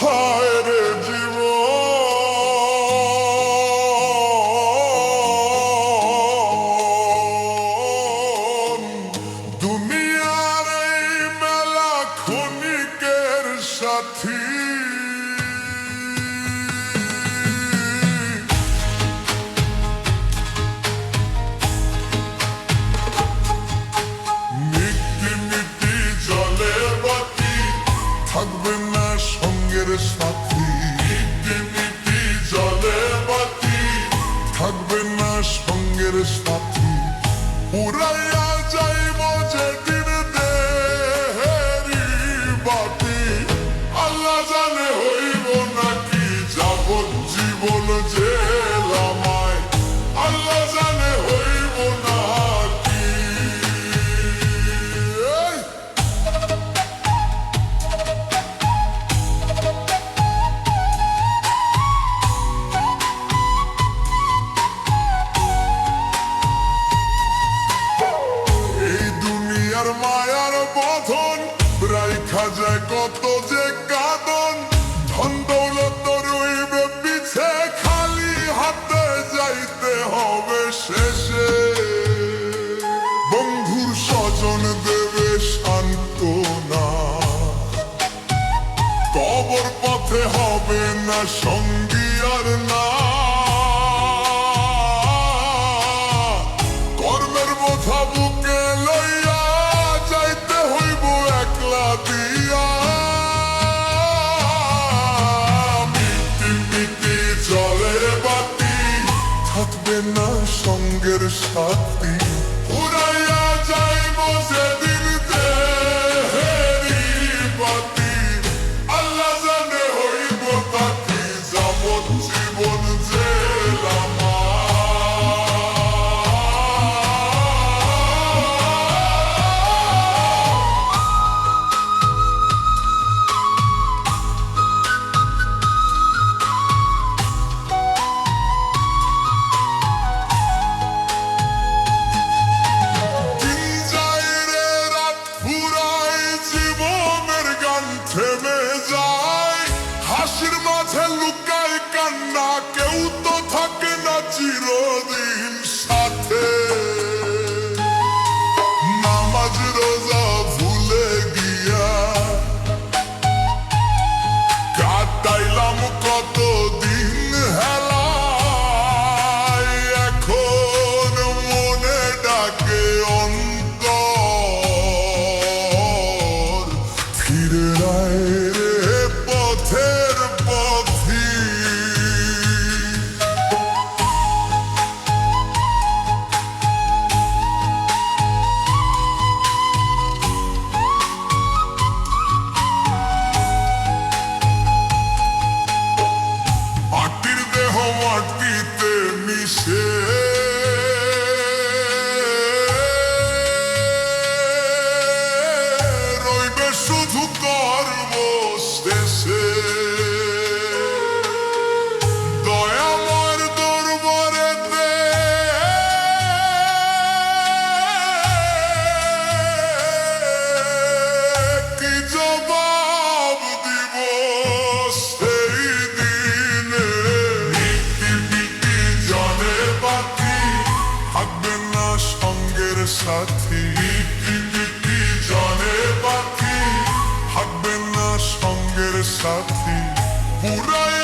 হায় রে জীবন, দুনিয়ার এই মেলা ক্ষণিকের সাথী। থাকবে না সঙ্গের সাথী, মিটি জলে বাতি থাকবে না সঙ্গের সাথী। উড়াইয়া যাইব যেদিন দেহেরি বাতি, আল্লাহ জানে হইব নাকি যাবজ্জীবন জেল আমায়, আল্লাহ জানে হইব নাকি। মায়ার বধন রাইখা যায় কত যে কাঁদন, ধন দৌলত রইবে পিছে, খালি হাতে যাইতে হবে শেষে। বন্ধুর স্বজন দেবে সান্ত্বনা, কবর পথে হবে না সঙ্গী আর না। কর্মের বোঝা বুকে লইয়া থাকবে না সঙ্গের সাথী। উড়াইয়া যাইব সেদিন দেহেরি বাতি, আল্লাহ জানে হইব তাকি যাবজ্জীবন জেল আমায়। থেমে যায় হাসির মাঝে লুকায় কান্না, কেউ তো থাকে না চিরদিন সাথে। নামাজ রোজা ভুলে গিয়া কাটাইলাম কতদিন হেলায়, এখন মনে ডাকে অন্তর, ফিরে রে পথের পথি। মাটির দেহ মাটিতে মিশে, রইবে শুধু কর্ম শেষে। দয়াময়ের দরবারেতে কি জবাব দিব সেই দিনে। মিটি জলে বাতি থাকবে না সঙ্গের সাথী, মিটি জলে বাতি থাকবে না সঙ্গের সাথী। পুরায়